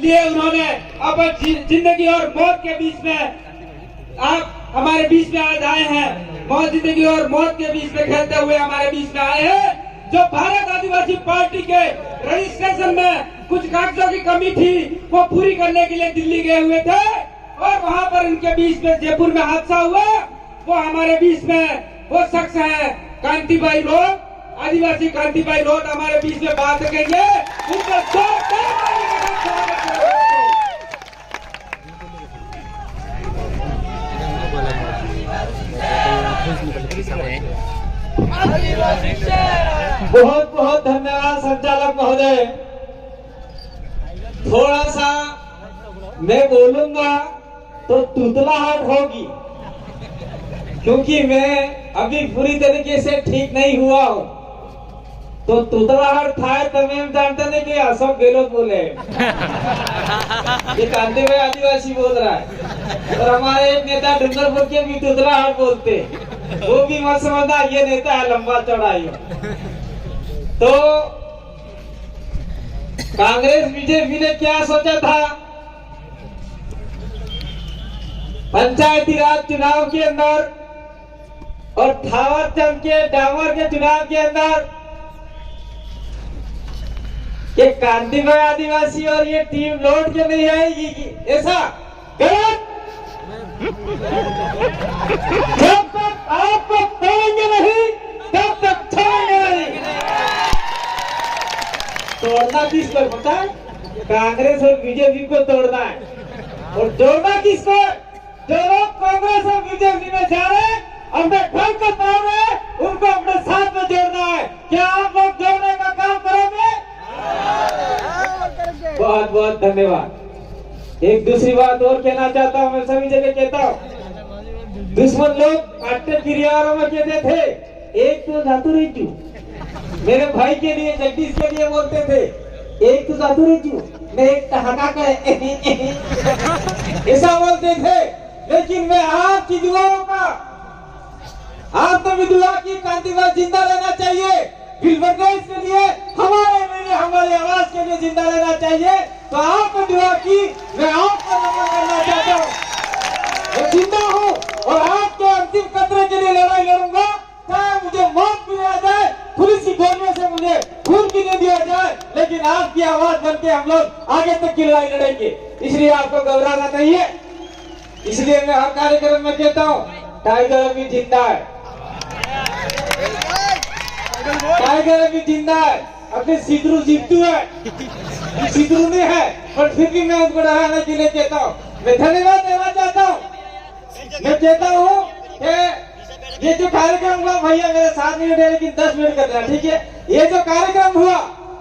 इसलिए उन्होंने अपन जिंदगी और मौत के बीच में आप हमारे बीच में आज आए हैं। मौत जिंदगी और मौत के बीच में खेलते हुए हमारे बीच में आए हैं। जो भारत आदिवासी पार्टी के रजिस्ट्रेशन में कुछ कागजों की कमी थी वो पूरी करने के लिए दिल्ली गए हुए थे और वहां पर उनके बीच में जयपुर में हादसा हुआ। वो हमारे बीच में वो शख्स है कांतिभाई रोड, आदिवासी कांतिभाई रोड हमारे बीच में बात करेंगे। उनका बहुत बहुत धन्यवाद संचालक महोदय। थोड़ा सा मैं बोलूंगा तो तुतलाहट होगी क्योंकि मैं अभी पूरी तरीके से ठीक नहीं हुआ हूँ। तो तुतलाहट था तभी हम जानते नहीं कि अशोक गहलोत बोले ये कांतिभाई आदिवासी बोल रहा है और हमारे एक नेता डूंगरपुर के भी तुतलाहट बोलते, वो भी मत समझना ये नेता है लंबा चौड़ा। तो कांग्रेस बीजेपी ने क्या सोचा था, पंचायती राज चुनाव के अंदर और थावर चंद के डामर के चुनाव के अंदर कि कांतिभाई आदिवासी और ये टीम लौट के नहीं आएगी, ऐसा गलत। जब तक आपको तोड़ेंगे नहीं तब तक छोड़ेंगे नहीं। तोड़ना किस पर पता है? कांग्रेस और बीजेपी को तोड़ना है और जोड़ना किसको? जो लोग कांग्रेस और बीजेपी में जा रहे हैं अपने घर को तोड़ रहे हैं उनको अपने साथ में जोड़ना है। क्या आप लोग जोड़ने का काम करोगे? बहुत बहुत धन्यवाद। एक दूसरी बात और कहना चाहता हूँ, मैं सभी जगह कहता हूँ, दुश्मन लोग अट्टे परिवारों में कहते थे एक तो जातु रेजू, मेरे भाई के लिए जगदीश के लिए बोलते थे एक तो जातु रेजू मैं एक टहका कर ऐसा बोलते थे। लेकिन मैं आपकी दुआओं का, आपने भी दुआ की कांतिभाई जिंदा रहना चाहिए, प्रदेश के लिए हमारे आवाज के लिए जिंदा रहना चाहिए। तो आपने दुआ की, मैं आपको नमन करना चाहता हूँ। मैं जिंदा हूँ और आपके अंतिम कतरे के लिए लड़ाई लड़ूंगा, चाहे मुझे मौत भी आ जाए, पुलिस की गोलियों से मुझे खून भी नहीं दिया जाए, लेकिन आपकी आवाज बन के हम लोग आगे तक की लड़ाई लड़ेंगे। इसलिए आपको घबराना नहीं है। इसलिए मैं हर कार्यक्रम में कहता हूँ टाइगर अभी जिंदा है, टाइगर अभी जिंदा है, अपने सिद्धरू जीतू है, सिद्धरू नहीं है, पर फिर भी मैं उसको डराने के लिए कहता हूँ। मैं धन्यवाद देना चाहता हूँ। मैं कहता हूँ कि ये जो कार्यक्रम हुआ, भैया मेरे 7 मिनट है लेकिन 10 मिनट कर देना, ठीक है? ये जो कार्यक्रम हुआ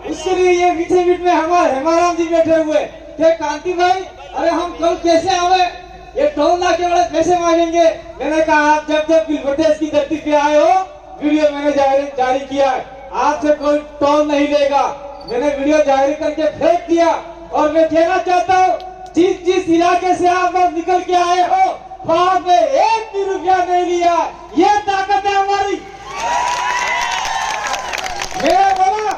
उसके लिए ये बीच बीच में हमारे हेमाराम जी बैठे हुए थे। कांतिभाई अरे हम कल कैसे आवे, ये टोल नाके वाले कैसे मांगेंगे? मैंने कहा आप जब प्रदेश की धरती पे आए हो, वीडियो मैंने जारी किया है, आपसे कोई टोल नहीं लेगा। मैंने वीडियो जारी करके फेंक दिया और मैं कहना चाहता हूँ जिस इलाके से आप लोग निकल के आए हो वहां पे 1 भी रुपया नहीं लिया। ये ताकत है हमारी। मैंने बोला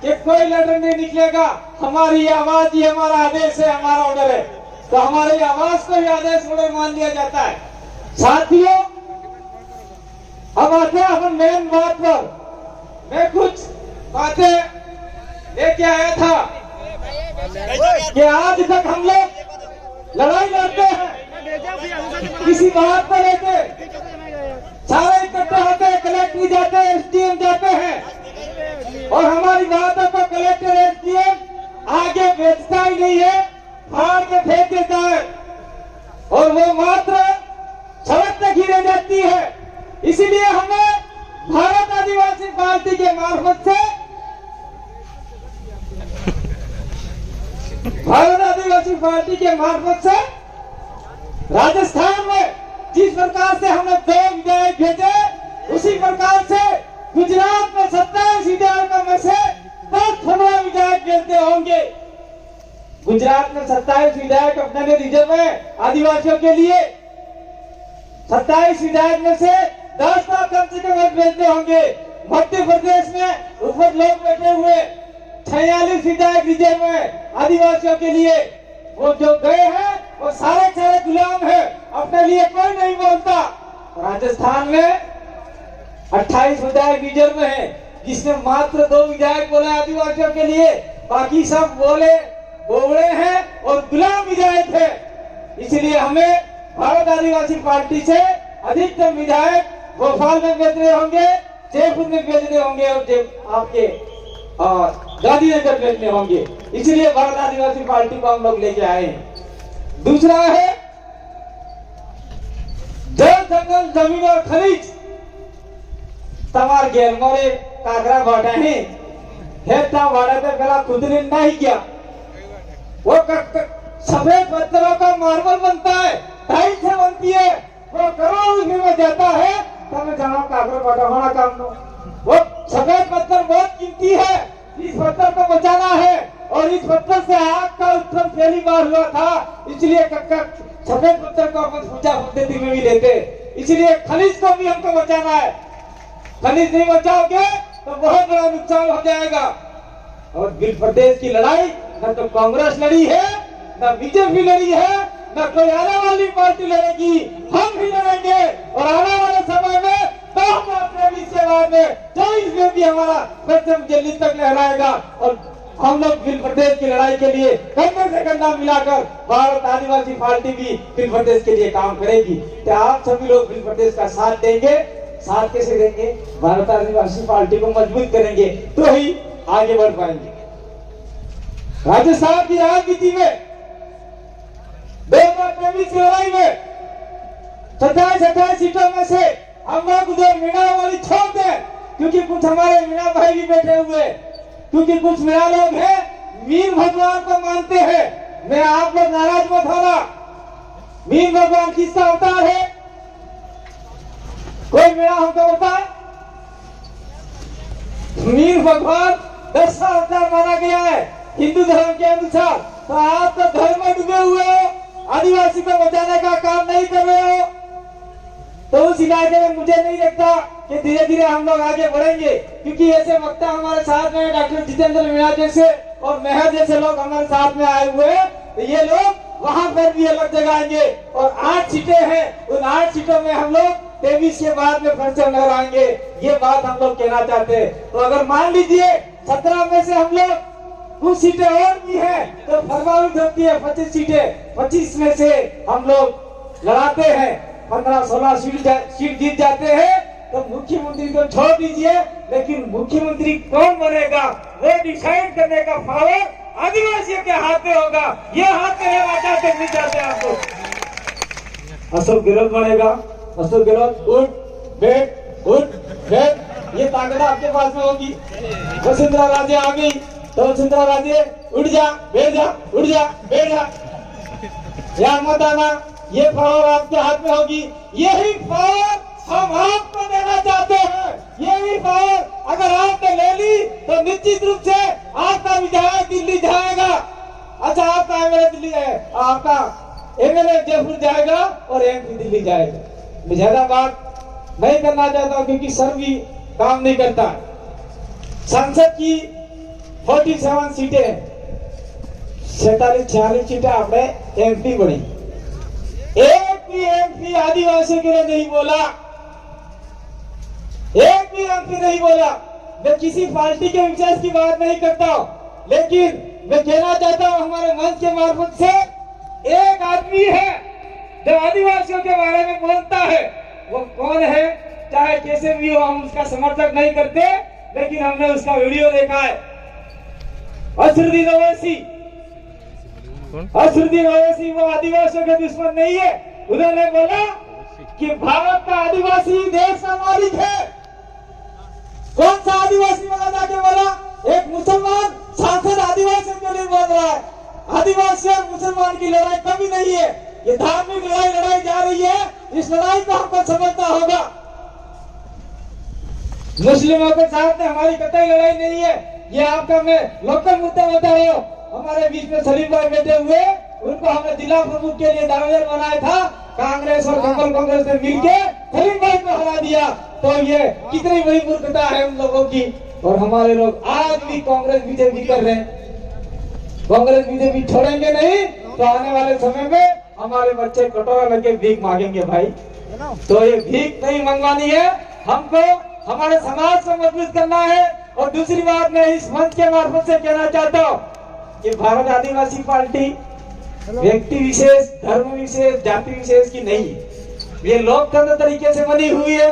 कि कोई लेटर नहीं निकलेगा, हमारी आवाज ही हमारा आदेश है, हमारा ऑर्डर है, तो हमारी आवाज को ही आदेश ऑर्डर मान लिया जाता है। साथियों अब आते हैं अपन मेन बात पर। मैं कुछ बातें लेके आया था कि आज तक हम लोग लड़ाई लड़ते हैं किसी बात को लेके, सारे इकट्ठे होते हैं, कलेक्टर जाते हैं, एसडीएम जाते हैं और हमारी बातों को कलेक्टर एसडीएम आगे बेचता ही नहीं है, फाड़ के फेंक देता है और वो मात्र सड़क तक ही रह जाती है। इसीलिए हमें भारत आदिवासी पार्टी के मार्फत से, भारत आदिवासी पार्टी के मार्फत से राजस्थान में जिस प्रकार से हमने 2 विधायक भेजे, उसी प्रकार से गुजरात में 27 विधायकों में से 10-15 विधायक भेजते होंगे। गुजरात में 27 विधायक अपने लिए रिजर्व है आदिवासियों के लिए, 27 विधायक में से 10 तो कम से कम भेजते होंगे। मध्य प्रदेश में ऊपर लोग बैठे हुए 46 विधायक रिजर्व है आदिवासियों के लिए, वो जो गए हैं वो सारे सारे गुलाम है, अपने लिए कोई नहीं बोलता। राजस्थान में 28 विधायक रिजर्व में है, जिसमें मात्र 2 विधायक बोले आदिवासियों के लिए, बाकी सब बोले बोबड़े हैं और गुलाम विधायक है। इसलिए हमें भारत आदिवासी पार्टी से अधिकतम विधायक भोपाल में भेजने होंगे, जयपुर में भेजने होंगे और आपके गांधीनगर भेजने होंगे। इसलिए भारत आदिवासी पार्टी को हम लोग लेके आए हैं। दूसरा है जल जंगल जमीन और खनिज तमार गेर मोरे कागरा भाटा है हेता भाड़ा पे पहला खुद ने नहीं किया। वो सफेद पत्थरों का मार्बल बनता है, टाइल से बनती है, वो करोड़ में जाता है। तब जाना कागरा भाटा होना काम नो। वो सफेद पत्थर बहुत कीमती है, इस पत्थर को बचाना है। और इस पत्थर से आग का उत्सव पहली बार हुआ था, इसलिए सफेद पत्थर को अपन पूजा पद्धति में भी लेते। इसलिए खनिज को भी हमको बचाना है। खनिज नहीं बचाओगे तो बहुत बड़ा नुकसान हो जाएगा। और बिल प्रदेश की लड़ाई न तो कांग्रेस लड़ी है, न बीजेपी लड़ी है, न कोई आने वाली पार्टी लड़ेगी, हम भी लड़ेंगे। और आने वाले समय में 2023 के बाद में 24 में भी हमारा प्रथम दिल्ली तक लहराएगा। और हम लोग बिल प्रदेश की लड़ाई के लिए कंधे से कंधा मिलाकर भारत आदिवासी पार्टी भी बिल प्रदेश के लिए काम करेगी। तो आप सभी लोग बिल प्रदेश का साथ देंगे। साथ कैसे देंगे? भारत आदिवासी पार्टी को मजबूत करेंगे तो ही आगे बढ़ पाएंगे। राजस्थान की राजनीति में 2023 की लड़ाई में 27 सीटों में से हम लोग उधर मीणा वाली छोड़ दें, क्योंकि कुछ हमारे मीणा भाई भी बैठे हुए, क्योंकि कुछ मीणा लोग हैं मीन भगवान को मानते हैं। मैं आप लोग नाराज मत होना। मीन भगवान किसका अवतार है? कोई मीणा हमको बताए? मीन भगवान 10 अवतार माना गया है हिंदू धर्म के अनुसार। तो आप तो धर्म में डूबे हुए हो, आदिवासी को बचाने का काम नहीं कर रहे हो। तो उस इलाके में मुझे नहीं लगता कि धीरे धीरे हम लोग आगे बढ़ेंगे, क्योंकि ऐसे वक्ता हमारे साथ में डॉक्टर जितेंद्र मीणा जैसे और मेहर जैसे लोग हमारे साथ में आए हुए हैं। तो ये लोग वहां पर भी अलग जगाएंगे। और 8 सीटें हैं, उन 8 सीटों में हम लोग 23 के बाद में परचम लहराएंगे। ये बात हम लोग कहना चाहते हैं। तो अगर मान लीजिए 17 में से हम लोग कुछ सीटें और भी हैं तो फरमाउश होती है 25 सीटें। 25 में से हम लोग लड़ाते हैं, 15-16 सीट जीत जाते हैं। तो मुख्यमंत्री को छोड़ दीजिए, लेकिन मुख्यमंत्री कौन बनेगा वो डिसाइड करने का पावर आदिवासियों के हाथ में होगा। ये हाथ में रहना चाहते नहीं चाहते आपको। अशोक गहलोत बनेगा। अशोक गहलोत उठ बैठ ये ताकत आपके पास में होगी। वसुंधरा राजे आ गई तो वसुंधरा राजे उठ जा बैठ जा, उठ जा बैठ जा, यार मत आना। ये पावर आपके हाथ में होगी। यही पावर हम आपको देना चाहते हैं। यही पावर अगर आपने ले ली तो निश्चित रूप से आपका विधायक दिल्ली जाएगा। अच्छा, आपका एमएलए दिल्ली है, आपका एमएलए जयपुर जाएगा और एमपी दिल्ली जाएगा। मैं ज्यादा बात नहीं करना चाहता हूँ, क्योंकि सर भी काम नहीं करता। संसद की 47 सीटें 47-46 सीटें आपने एमपी बनी। एक भी एमपी आदिवासियों के लिए नहीं बोला, एक भी एमपी नहीं बोला। मैं किसी पार्टी के विशेष की बात नहीं करता हूं, लेकिन मैं कहना चाहता हूं हमारे मंच के मार्फत से, एक आदमी है जो आदिवासियों के बारे में बोलता है। वो कौन है? चाहे कैसे भी हो, हम उसका समर्थक नहीं करते, लेकिन हमने उसका वीडियो देखा है। असरुद्दीन ओवैसी, असरुद्दीन ओवैसी वो आदिवासियों के दुश्मन नहीं है। उन्होंने बोला कि भारत का आदिवासी देश का मालिक है। कौन सा आदिवासी वाला जाके बोला? एक मुसलमान सांसद आदिवासियों के लिए बोल रहा है। आदिवासी और मुसलमान की लड़ाई कभी नहीं है, ये धार्मिक लड़ाई लड़ाई जा रही है। इस लड़ाई को हमको समझना होगा। मुस्लिमों के साथ में हमारी कतई लड़ाई नहीं है। ये आपका मैं लोकल मुद्दा बता रहा हूँ। हमारे बीच में सलीम भाई बैठे हुए, उनको हमने जिला प्रमुख के लिए दावेदार बनाया था। कांग्रेस और कमल कांग्रेस ने मिलकर सलीम भाई को हरा दिया। तो ये कितनी बड़ी मूर्खता है उन लोगों की। और हमारे लोग आज भी कांग्रेस बीजेपी कर रहे हैं। कांग्रेस बीजेपी छोड़ेंगे नहीं, तो आने वाले समय में हमारे बच्चे कटोरा लेके भीख मांगेंगे भाई। तो ये भीख नहीं मंगवानी है, हमको हमारे समाज को मजबूत करना है। और दूसरी बात मैं इस मंच के मार्फत से कहना चाहता हूँ कि भारत आदिवासी पार्टी व्यक्ति विशेष, धर्म विशेष, जाति विशेष की नहीं, ये लोकतंत्र तरीके से बनी हुई है।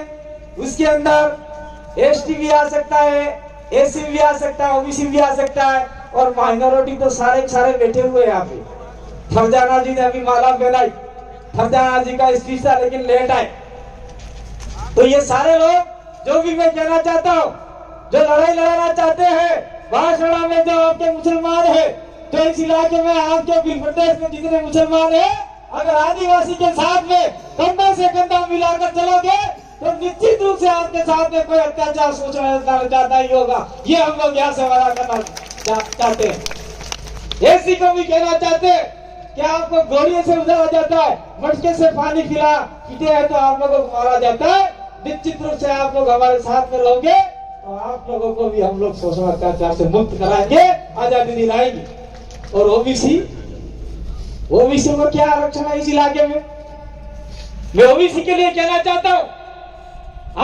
उसके अंदर एसटी भी आ सकता है, एससी भी आ सकता है, ओबीसी भी आ सकता है, और माइनॉरिटी तो सारे सारे बैठे हुए हैं यहाँ पे। फरजाना जी ने अभी माला पहनाई, फरजाना जी का स्पीच था लेकिन लेट आए। तो ये सारे लोग, जो भी मैं कहना चाहता हूँ, जो लड़ाई लड़ाना चाहते हैं बांसवाड़ा में, जो आपके मुसलमान है, जो इस इलाके में आपके उत्तर प्रदेश में जितने मुसलमान है, अगर आदिवासी के साथ में कंधा से कंधा मिलाकर चलोगे तो निश्चित रूप से आपके साथ में कोई अत्याचार सोचना चाहता ही होगा। ये हम लोग यहाँ से वादा करना चाहते हैं। एसी को भी कहना चाहते हैं कि आपको गोलियों से उजाड़ा जाता है, मटके से पानी पीते हैं तो आप लोगों को मारा जाता है। निश्चित रूप से आप लोग हमारे साथ में रहोगे तो आप लोगों को भी हम लोग शोषण अत्याचार से मुक्त कराएंगे, आजादी दिलाएंगे। और ओबीसी को क्या आरक्षण है इस इलाके में? मैं ओबीसी के लिए कहना चाहता हूँ,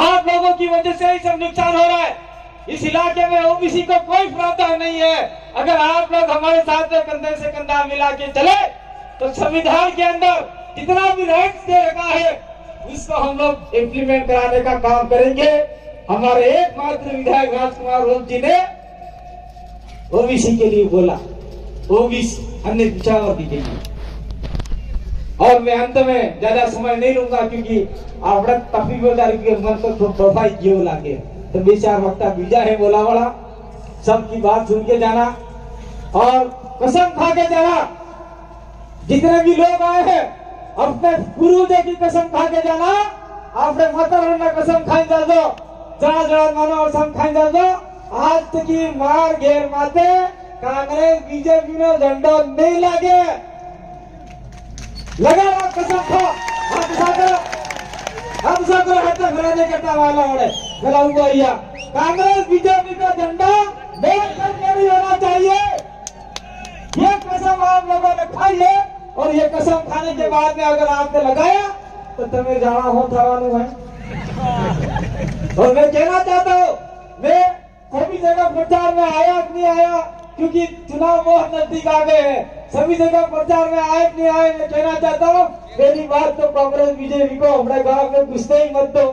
आप लोगों की वजह से ही सब नुकसान हो रहा है। इस इलाके में ओबीसी को कोई प्रावधान नहीं है। अगर आप लोग हमारे साथ में कंधे से कंधा मिला के चले तो संविधान के अंदर जितना भी राइट्स दे रखा है उसको हम लोग इम्प्लीमेंट कराने का काम करेंगे। हमारे एकमात्र विधायक राजकुमार रोम जी ने ओबीसी के लिए बोला, ओबीसी अन्य पिछावर्ती के लिए। और मैं अंत में ज्यादा समय नहीं लूंगा क्योंकि आपने तफी बोलदारी के मन को प्रोफाइल क्यों लागे, तो बेचार वक्ता बीजा है बोला वाला, सबकी बात सुन के जाना और कसम खा के जाना। जितने भी लोग आए हैं अपने पूर्वजों की कसम खा के जाना, आपने माता कसम खाई जा दो, जरा जरा मानो और सम खाई जा दो। आज तक की मार घेर माते कांग्रेस बीजेपी ने झंडो नहीं लागे, लगा कसम खा हम सब घराने करता वाला होड़े गला हुआ या कांग्रेस बीजेपी का झंडा मेल करके नहीं होना चाहिए। ये कसम आप लोगों ने खाई है और ये कसम खाने के बाद में अगर आपने लगाया तो तुम्हें जाना हो थवानु है। और मैं कहना चाहता हूँ, मैं सभी जगह प्रचार में आया कि नहीं आया क्योंकि चुनाव बहुत नजदीक आ गए हैं, सभी जगह प्रचार में आए कि नहीं आए, मैं कहना चाहता हूँ पहली बार तो कांग्रेस बीजेपी को हमारे गांव में घुसते ही मत दो,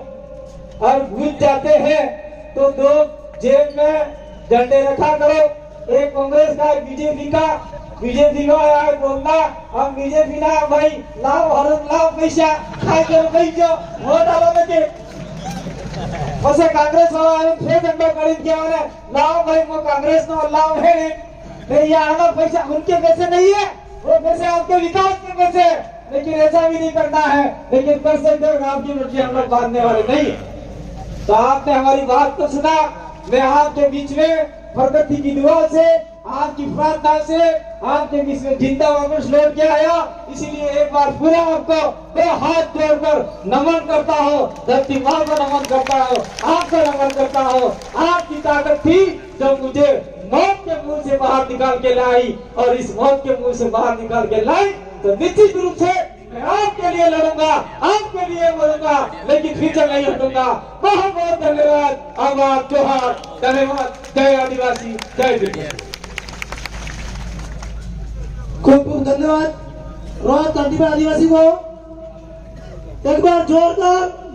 और घुस जाते हैं तो दो जेब में झंडे रखा करो, एक कांग्रेस का एक बीजेपी का यार बोलना हम बीजेपी ना भाई लाओ हरम लाओ पैसा खाए करो भाई जो वोट डालो लगे बस कांग्रेस वाला फिर झंडो खरीद के आने लाओ भाई वो कांग्रेस नो लाओ है नहीं, आना पैसा उनके पैसे नहीं है, वो पैसे आपके विकास के पैसे, लेकिन ऐसा भी नहीं करना है। लेकिन कर सकते हो आपकी मुट्ठी हम लोग बांधने वाले नहीं। तो आपने हमारी बात को सुना, मैं आपके बीच में प्रगति की दुआ से, आपकी प्रार्थना से आपके बीच में जिंदा वापस लौट के आया। इसीलिए एक बार पूरा आपको दो हाथ जोड़कर नमन करता हूँ, धरती माँ को नमन करता हूँ, आपको नमन करता हूँ। आपकी ताकत थी जो मुझे मौत के मुंह से बाहर निकाल के लाई, और इस मौत के मुंह से बाहर निकाल के लाई तो निश्चित रूप से मैं आपके लिए लड़ूंगा, आपके लिए मरूंगा, लेकिन पीछे नहीं हटूंगा। बहुत बहुत धन्यवाद। आवाज जोहार, धन्यवाद। जय आदिवासी, जय दिव्यांग। खूब खूब धन्यवाद। रोहत आदिवासी को एक बार जोरदार